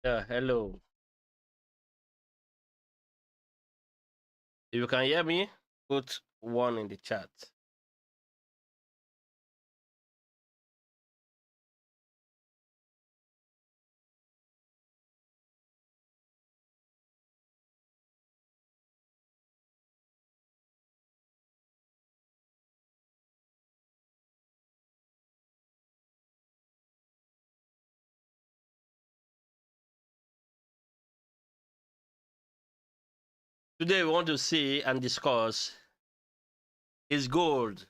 Yeah, hello. If you can hear me, put one in the chat. Today we want to see and discuss, is gold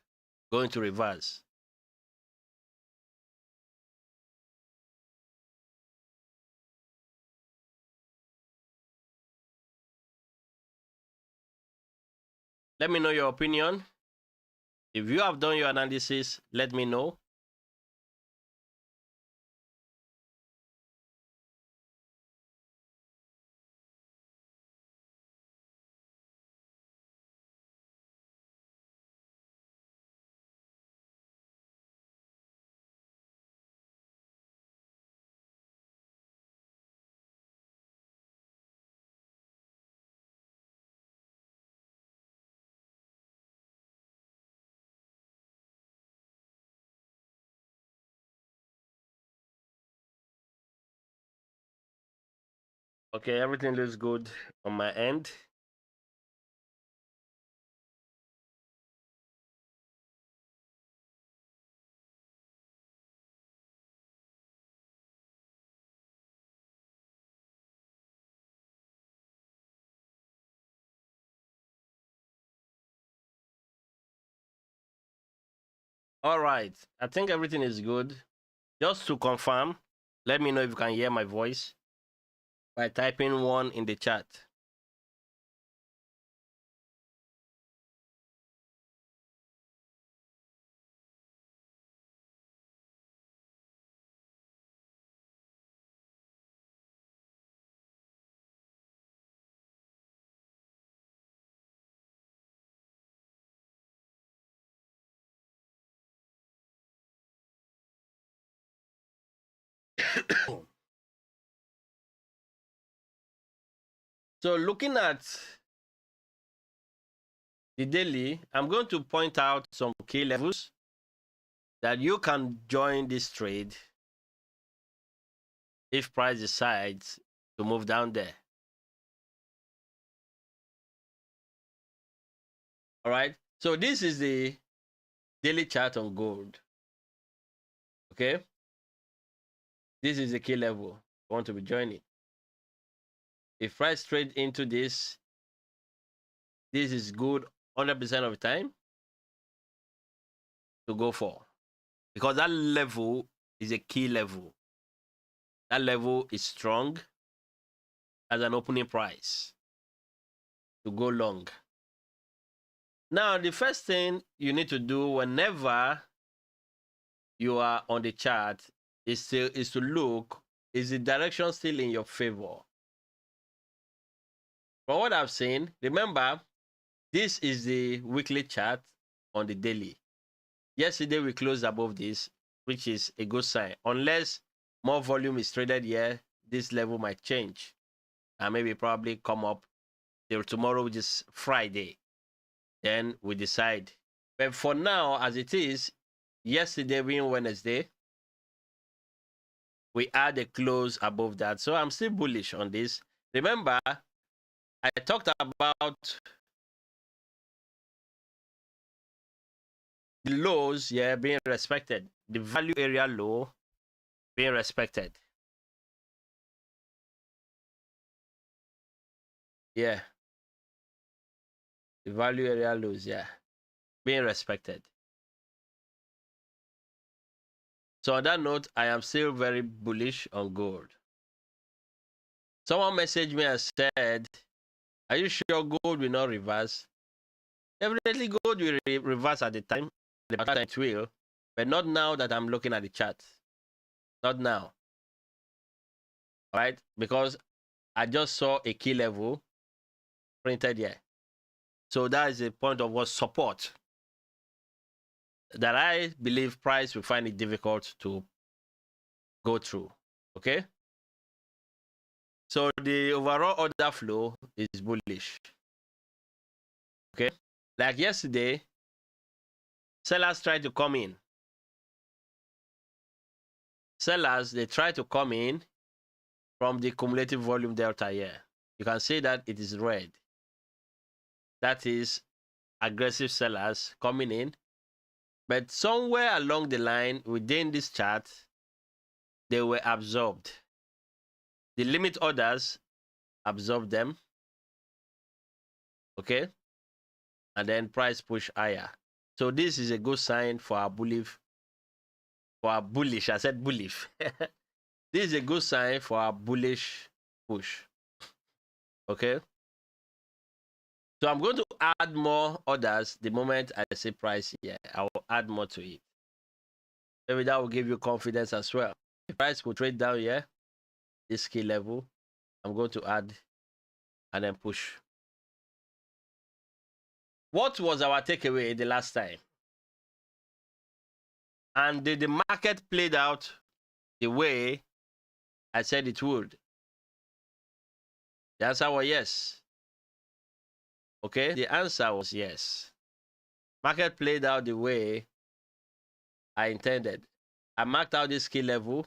going to reverse? Let me know your opinion. If you have done your analysis, let me know. Okay, everything looks good on my end. All right, I think everything is good. Just to confirm, let me know if you can hear my voice by typing one in the chat. So looking at the daily, I'm going to point out some key levels that you can join this trade if price decides to move down there. All right. So this is the daily chart on gold. Okay. This is the key level you want to be joining. If price trade into this, this is good 100% of the time to go for, because that level is a key level. That level is strong as an opening price to go long. Now, the first thing you need to do whenever you are on the chart is to look, is the direction still in your favor? From what I've seen, remember, this is the weekly chart on the daily. Yesterday, we closed above this, which is a good sign. Unless more volume is traded here, this level might change and maybe probably come up till tomorrow, which is Friday. Then we decide. But for now, as it is, yesterday being Wednesday, we had a close above that. So I'm still bullish on this. Remember, I talked about the lows, yeah, being respected. The value area low being respected. Yeah. The value area lows, yeah, being respected. So on that note, I am still very bullish on gold. Someone messaged me and said, are you sure gold will not reverse? Definitely gold will reverse at the time. The time it will, but not now that I'm looking at the chart. Not now. All right? Because I just saw a key level printed here. So that is a point of what support that I believe price will find it difficult to go through. Okay? So the overall order flow is bullish. Okay. Like yesterday, sellers tried to come in. Sellers, they try to come in from the cumulative volume delta here. You can see that it is red. That is aggressive sellers coming in. But somewhere along the line within this chart, they were absorbed. The limit orders absorbed them. Okay. And then price push higher. So this is a good sign for our bullish. I said bullish. This is a good sign for our bullish push. Okay. So I'm going to add more orders the moment I see price here. I will add more to it. Maybe that will give you confidence as well. The price will trade down here, this key level. I'm going to add and then push. What was our takeaway the last time? And did the market played out the way I said it would? The answer was yes. Okay, the answer was yes. Market played out the way I intended. I marked out this key level.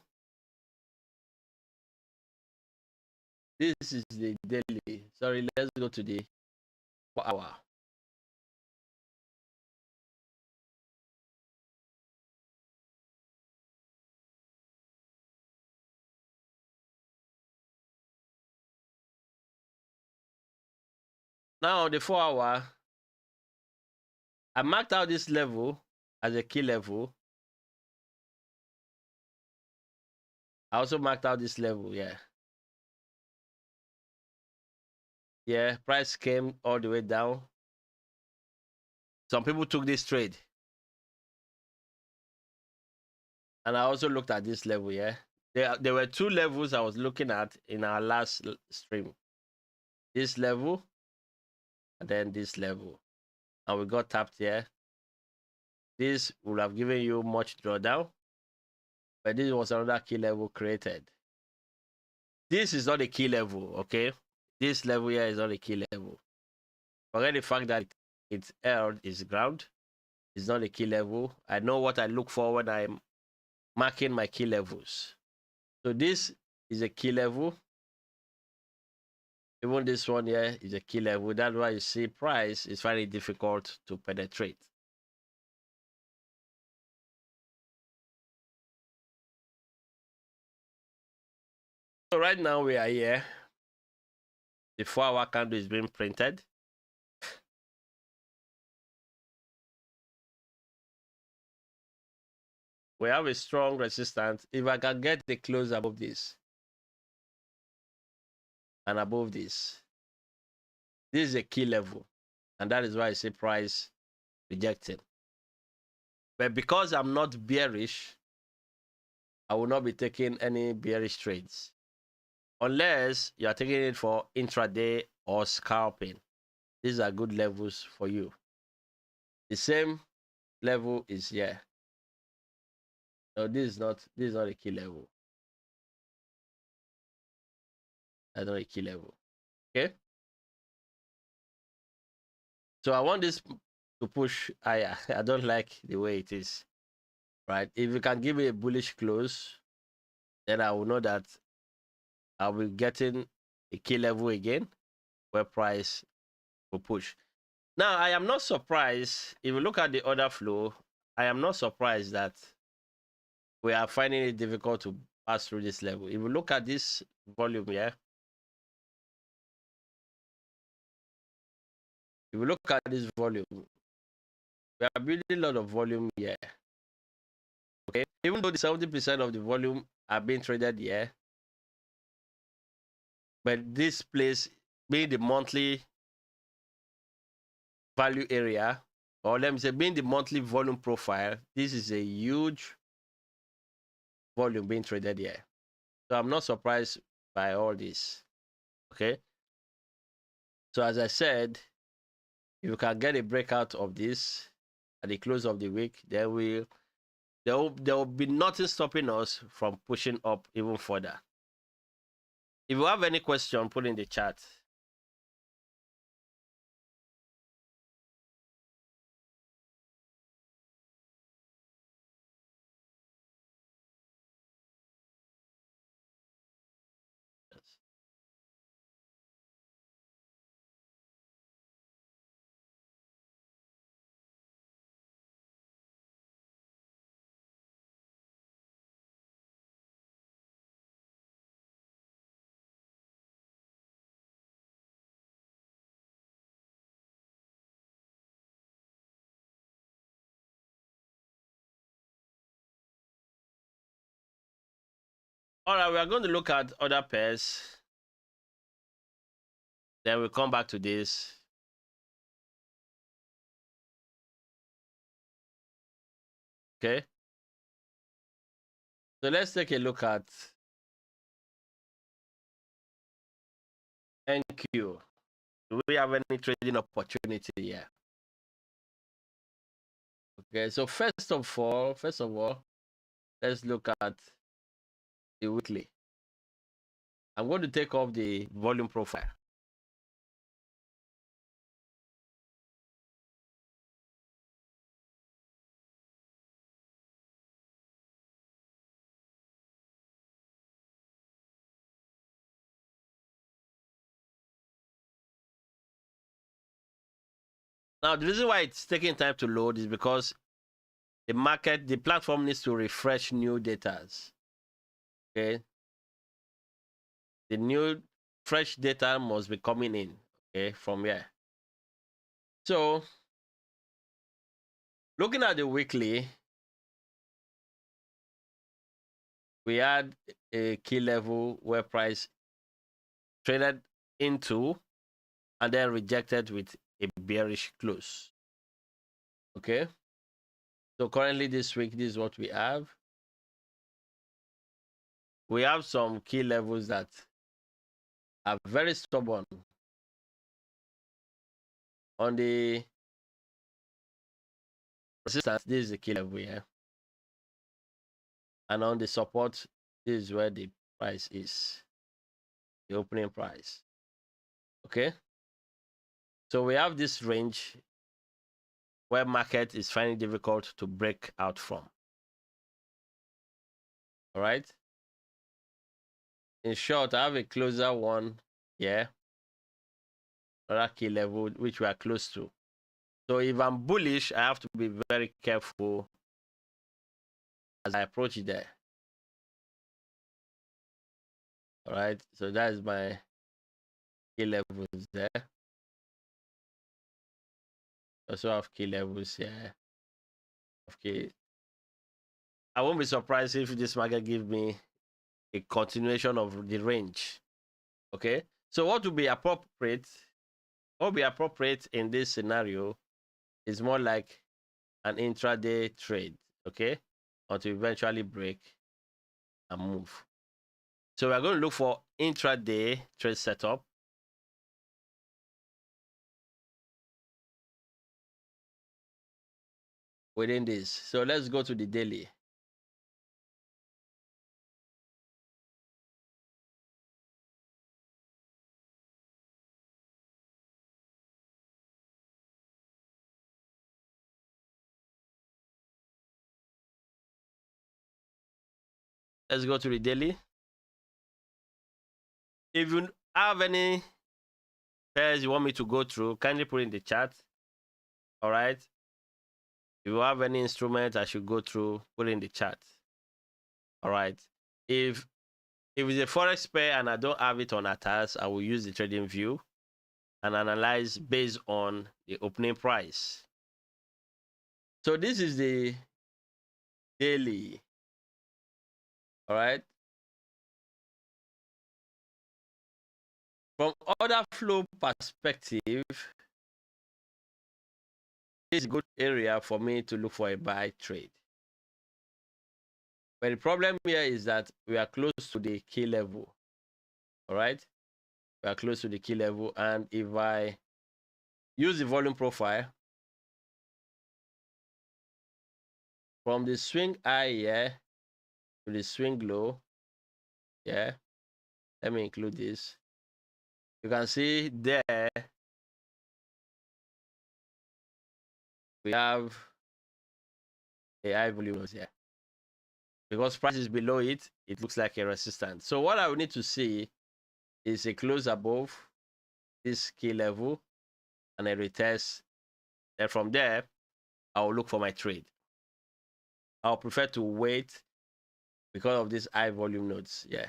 This is the daily. Sorry, let's go to the 4 hour. Now, the 4 hour, I marked out this level as a key level. I also marked out this level, yeah. Yeah, price came all the way down. Some people took this trade. And I also looked at this level, yeah. There were two levels I was looking at in our last stream. This level, and then this level. And we got tapped here. This would have given you much drawdown. But this was another key level created. This is not a key level, okay? This level here is not a key level. Forget the fact that it's held is ground. It's not a key level. I know what I look for when I'm marking my key levels. So this is a key level. Even this one here is a key level. That's why you see price is very difficult to penetrate. So right now we are here. The 4 hour candle is being printed. We have a strong resistance. If I can get the close above this and above this is a key level. And that is why I say price rejecting. But because I'm not bearish, I will not be taking any bearish trades. Unless you are taking it for intraday or scalping. These are good levels for you. The same level is here. No, this is not a key level. That's not a key level. Okay. So I want this to push higher. I don't like the way it is. Right. If you can give me a bullish close, then I will know that I'll be getting a key level again where price will push. Now, I am not surprised. If you look at the order flow, I am not surprised that we are finding it difficult to pass through this level. If you look at this volume here, if you look at this volume, we are building a lot of volume here. Okay, even though the 70% of the volume are being traded here, but this place being the monthly value area, or let me say being the monthly volume profile, this is a huge volume being traded here. So I'm not surprised by all this. Okay. So as I said, if you can get a breakout of this at the close of the week, then there will be nothing stopping us from pushing up even further. If you have any question, put in the chat. Yes. All right, we are going to look at other pairs. Then we'll come back to this. Okay. So let's take a look at NQ. Do we have any trading opportunity here? Okay, so first of all, let's look at the weekly. I'm going to take off the volume profile. Now, the reason why it's taking time to load is because the platform needs to refresh new data. Okay. The new fresh data must be coming in, okay, from here. So, looking at the weekly, we had a key level where price traded into and then rejected with a bearish close. Okay. So currently this week, this is what we have. We have some key levels that are very stubborn. On the resistance, this is the key level here. And on the support, this is where the price is, the opening price. Okay. So we have this range where market is finding difficult to break out from. All right. In short, I have a closer one here, another key level which we are close to. So if I'm bullish, I have to be very careful as I approach it there. All right. So that is my key levels there. Also have key levels here. Okay. I won't be surprised if this market gives me a continuation of the range. Okay. So what would be appropriate? What would be appropriate in this scenario is more like an intraday trade. Okay. Until eventually break and move. So we're going to look for intraday trade setup. Within this. So let's go to the daily. Let's go to the daily. If you have any pairs you want me to go through, kindly put in the chat. All right. If you have any instrument I should go through, put in the chat. All right. If it's a forex pair and I don't have it on ATAS, I will use the trading view and analyze based on the opening price. So this is the daily. All right. From order flow perspective, this is a good area for me to look for a buy trade. But the problem here is that we are close to the key level. All right. We are close to the key level. And if I use the volume profile from the swing high here to the swing low, yeah, Let me include this. You can see there we have a high volume nodes here. Because price is below it, it looks like a resistance. So what I will need to see is a close above this key level and a retest. Then from there, I will look for my trade. I'll prefer to wait because of these high volume nodes. Yeah.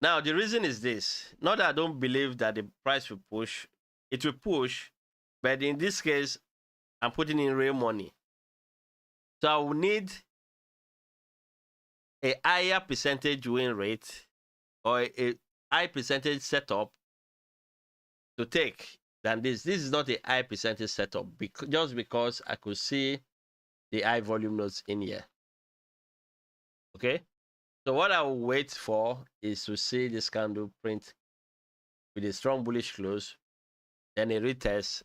Now, the reason is this. Not that I don't believe that the price will push. It will push. But in this case, I'm putting in real money. So I will need a higher percentage win rate or a high percentage setup to take than this. This is not a high percentage setup just because I could see the high volume nodes in here. Okay. So what I will wait for is to see this candle print with a strong bullish close, then a retest.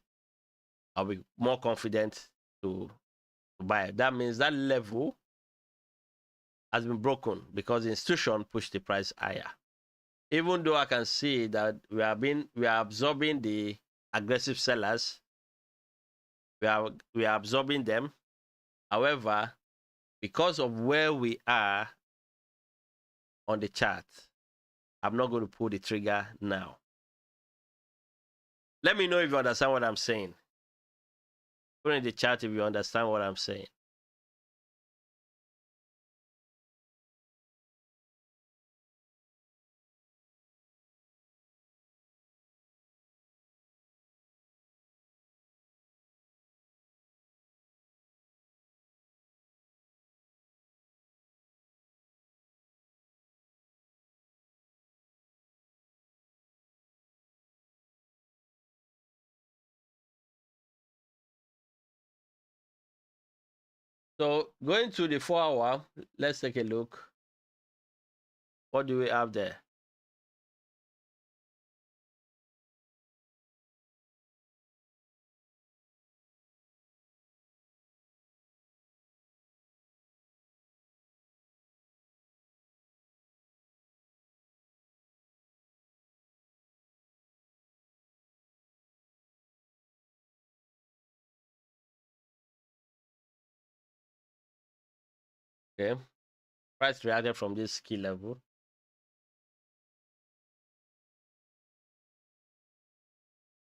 I'll be more confident to buy. That means that level has been broken because the institution pushed the price higher. Even though I can see that we are absorbing the aggressive sellers, we are absorbing them. However, because of where we are on the chart, I'm not going to pull the trigger now. Let me know if you understand what I'm saying. Put in the chat if you understand what I'm saying. So going to the 4-hour, let's take a look. What do we have there? Okay. Price reacted from this key level.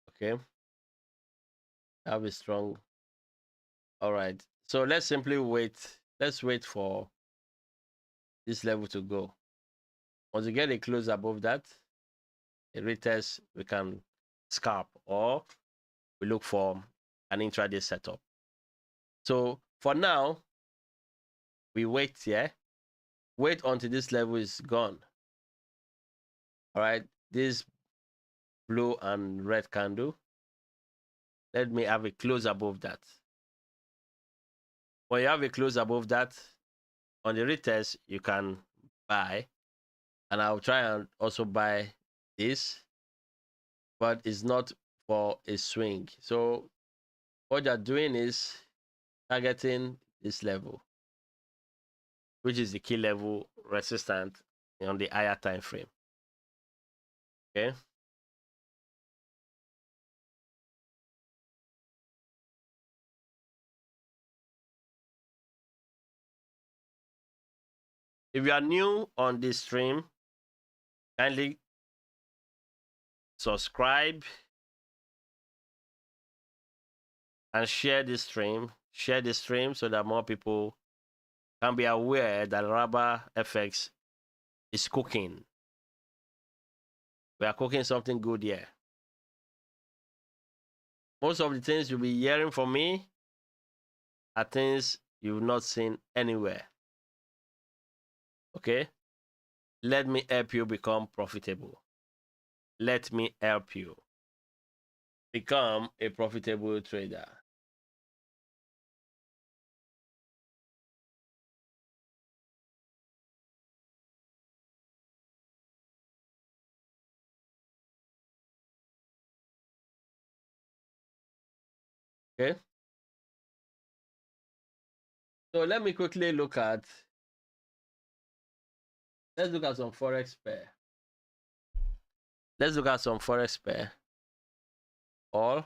Okay. Have a strong. All right. So let's simply wait. Let's wait for this level to go. Once we get a close above that, a retest, we can scalp or we look for an intraday setup. So for now, we wait here. Wait until this level is gone. All right. This blue and red candle. Let me have a close above that. When you have a close above that, on the retest, you can buy. And I'll try and also buy this, but it's not for a swing. So what you're doing is targeting this level, which is the key level resistant on the higher time frame. Okay. If you are new on this stream, kindly subscribe and share this stream. Share this stream so that more people can be aware that Raba Fx is cooking. We are cooking something good here. Most of the things you'll be hearing from me are things you've not seen anywhere. Okay? Let me help you become profitable. Let me help you become a profitable trader. Okay? So let me quickly look at Let's look at some forex pair. Let's look at some forex pair. All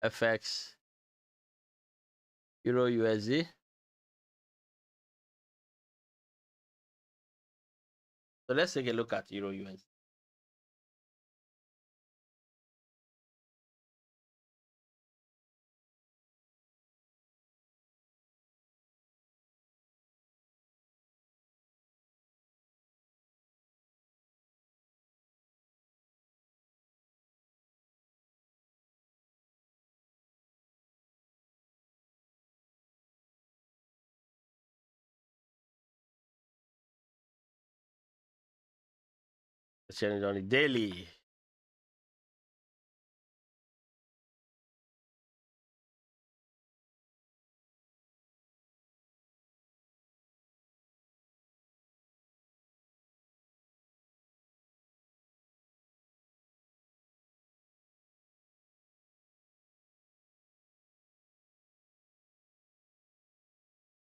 FX Euro USD. So let's take a look at Euro USD. Let's change it on the daily.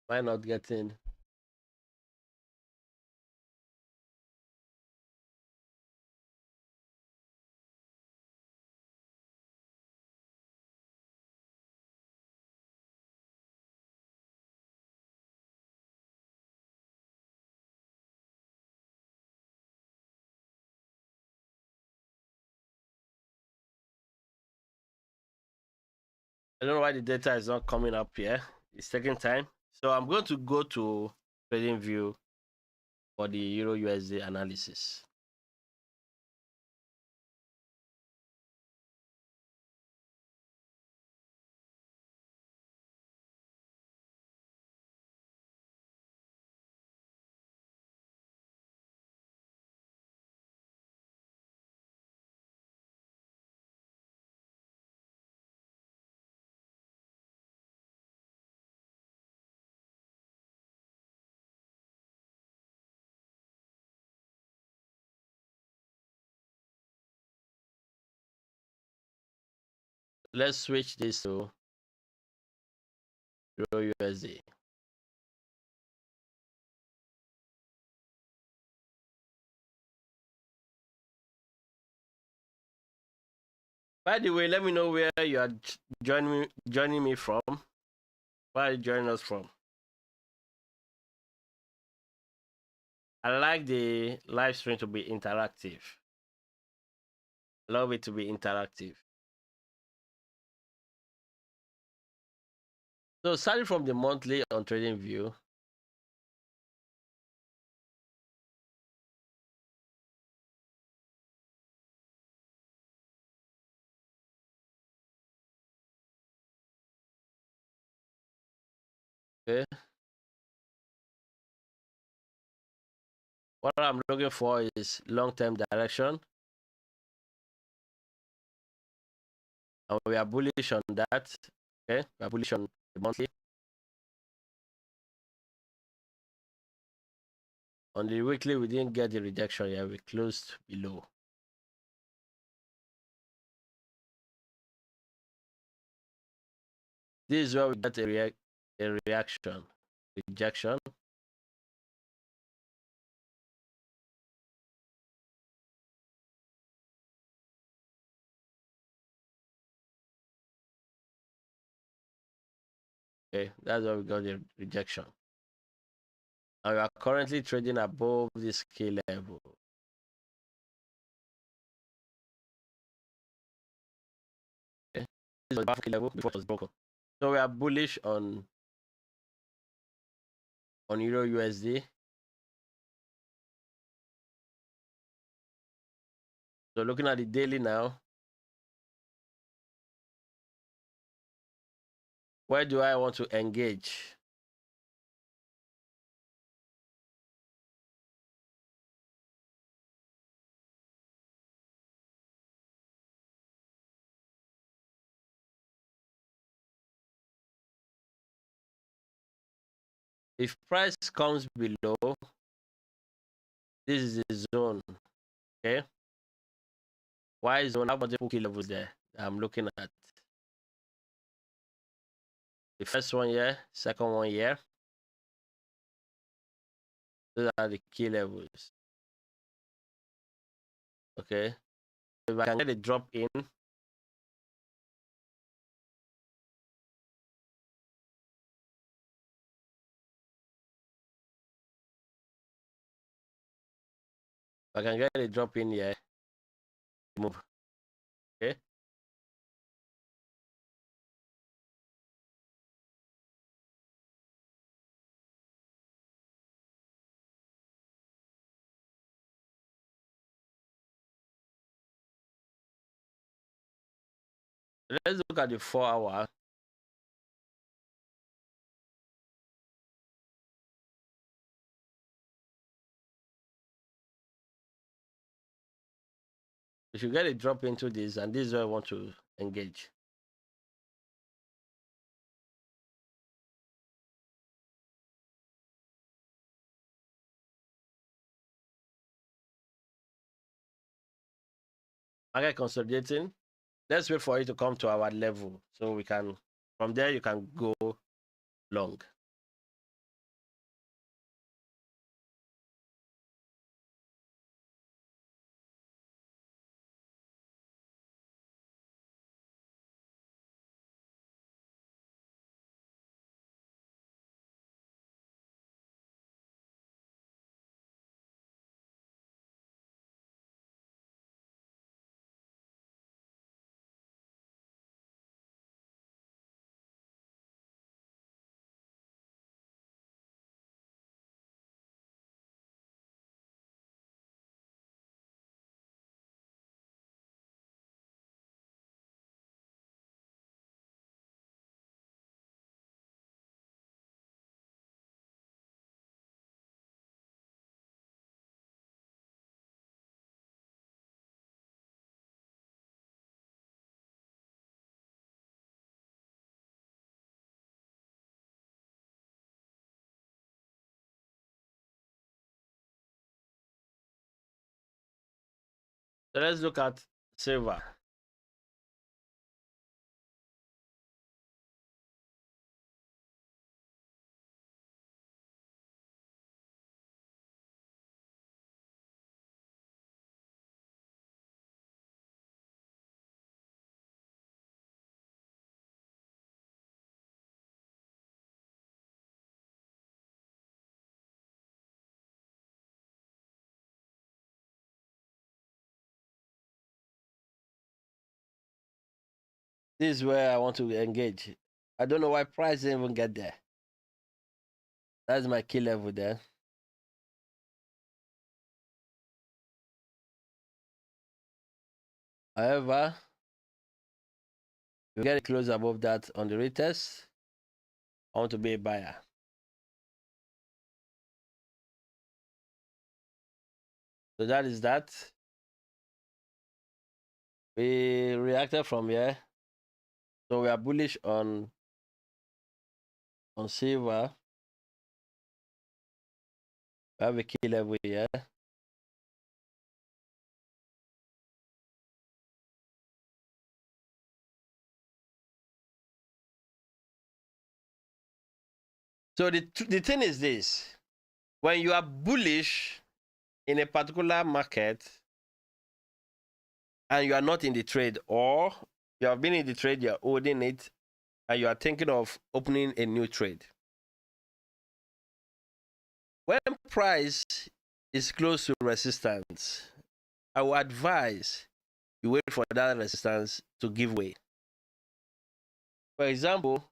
Why not getting I don't know why the data is not coming up here. It's taking time. So I'm going to go to trading view for the Euro USD analysis. Let's switch this to Euro USD. By the way, let me know where you are joining me from. Where are you joining us from? I like the live stream to be interactive. Love it to be interactive. So starting from the monthly on trading view, okay, what I'm looking for is long-term direction, and we are bullish on that. Okay, we are bullish on the monthly. On the weekly, we didn't get the rejection yet. We closed below. This is where we get a reaction, rejection. Okay, that's where we got the rejection. And we are currently trading above this key level. Okay, this was the key level before it was broken. So we are bullish on Euro USD. So looking at the daily now, where do I want to engage? If price comes below, this is the zone. Okay. Why zone? I have multiple key levels there I'm looking at. The first one here, second one here. Those are the key levels. Okay. If I can get a drop in, I can get a drop in here, move. Okay. Let's look at the 4 hour. We should get a drop into this, and this is where I want to engage. Market consolidating. Let's wait for it to come to our level so we can, from there, you can go long. So let's look at silver. This is where I want to engage. I don't know why price didn't even get there. That's my key level there. However, if we get it close above that on the retest, I want to be a buyer. So that is that. We reacted from here. So we are bullish on silver. We have a key level here. So the thing is this: when you are bullish in a particular market and you are not in the trade, or you have been in the trade, you're holding it, and you are thinking of opening a new trade. When price is close to resistance, I would advise you wait for that resistance to give way. For example,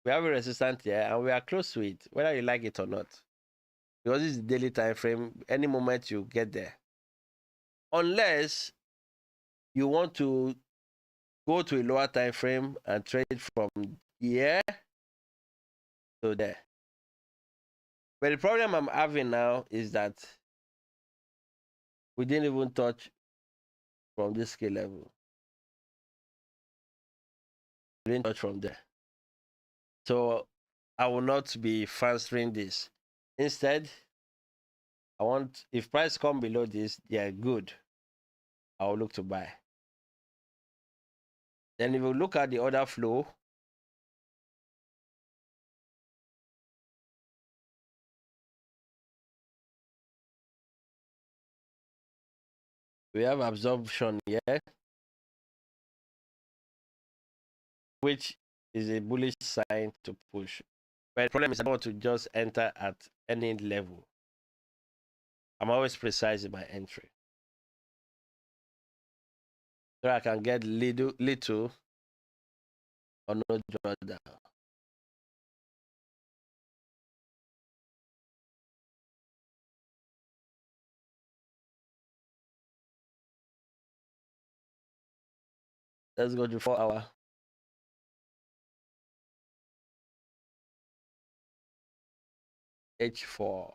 we have a resistance here and we are close to it, whether you like it or not. Because this is the daily time frame, any moment you get there. Unless you want to go to a lower time frame and trade from here to there. But the problem I'm having now is that we didn't even touch from this scale level. We didn't touch from there. So I will not be fancying this. Instead, I want, if price come below this, they are good. I will look to buy. Then if you look at the order flow, We have absorption here, which is a bullish sign to push. But the problem is I don't want to just enter at any level. I'm always precise in my entry. So I can get little or no drawdown. Let's go to 4 hour. H4.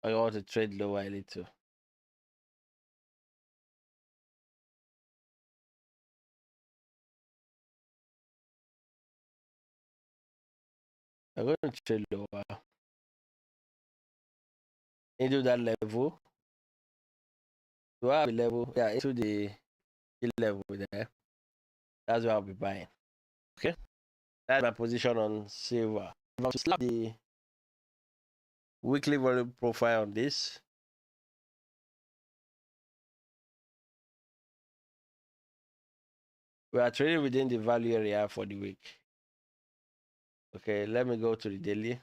I want to trade lower a little. I'm going to trade lower into that level. Do I have a level? Yeah, into the level there. That's where I'll be buying. Okay, that's my position on silver. If I'm to slap the weekly volume profile on this, we are trading within the value area for the week. Okay, let me go to the daily.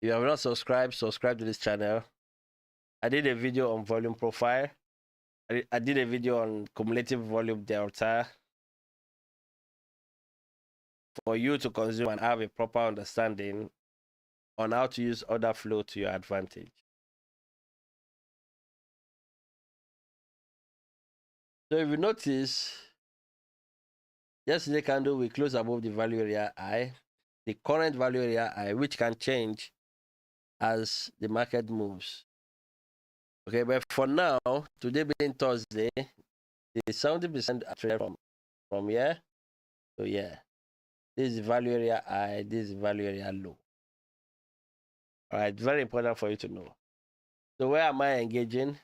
If you have not subscribed, subscribe to this channel. I did a video on volume profile. I did a video on cumulative volume delta for you to consume and have a proper understanding on how to use order flow to your advantage. So if you notice, yesterday candle we closed above the value area high, the current value area high, which can change as the market moves. Okay, but for now, today being Thursday, the 70% are traded from here to here. This is the value area high, this is the value area low. All right, very important for you to know. So where am I engaging?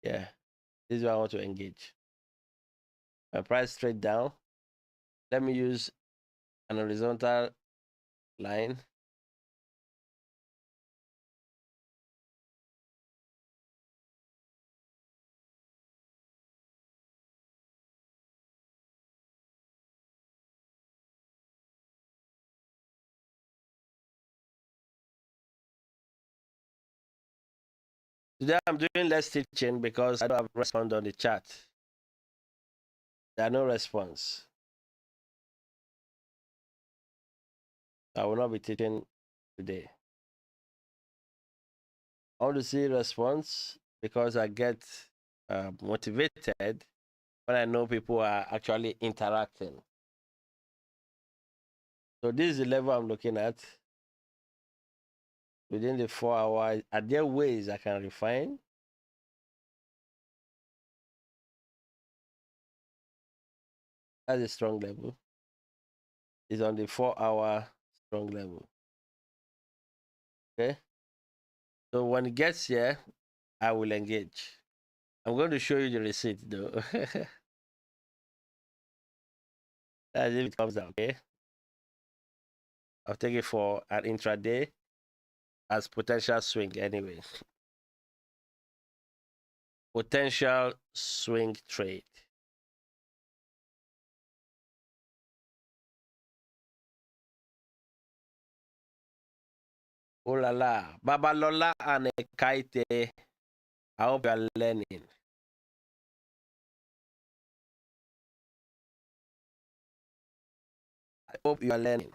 Yeah, this is where I want to engage. My price straight down. Let me use an horizontal line. Today I'm doing less teaching because I don't have response on the chat. There are no response. I will not be teaching today. I want to see response because I get motivated when I know people are actually interacting. So this is the level I'm looking at. Within the 4 hours, are there ways I can refine? That's a strong level. It's on the 4 hour strong level. Okay. So when it gets here, I will engage. I'm going to show you the receipt though. That's if it comes out, okay? I'll take it for an intraday as potential swing anyway. Potential swing trade. Oh la la. Babalola and Kaite. I hope you are learning. I hope you are learning.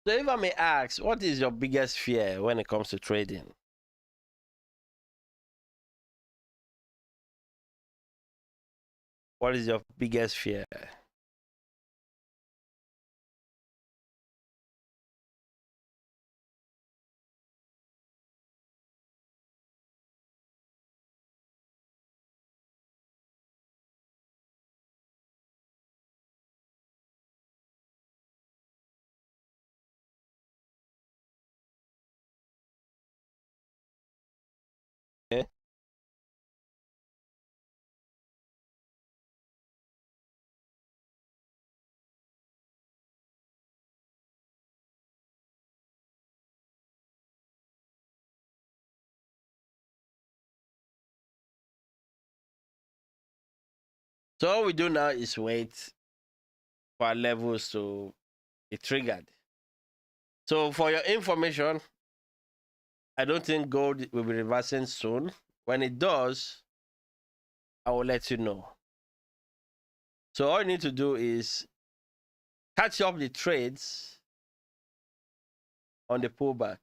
So if I may ask, what is your biggest fear when it comes to trading? What is your biggest fear? So all we do now is wait for our levels to be triggered. So for your information, I don't think gold will be reversing soon. When it does, I will let you know. So all you need to do is catch up the trades on the pullback.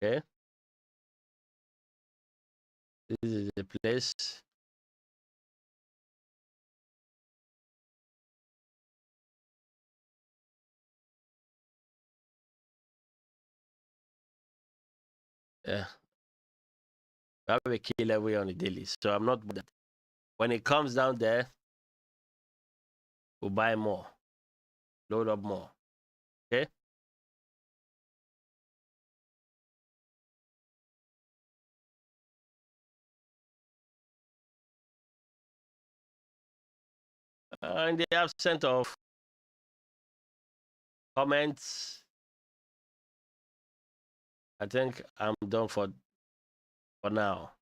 Okay, this is the place. Yeah, we have a key level on the daily, so I'm not that. When it comes down there, we'll buy more, load up more. Okay. In the absence of comments, I think I'm done for now.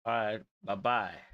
All right. Bye bye.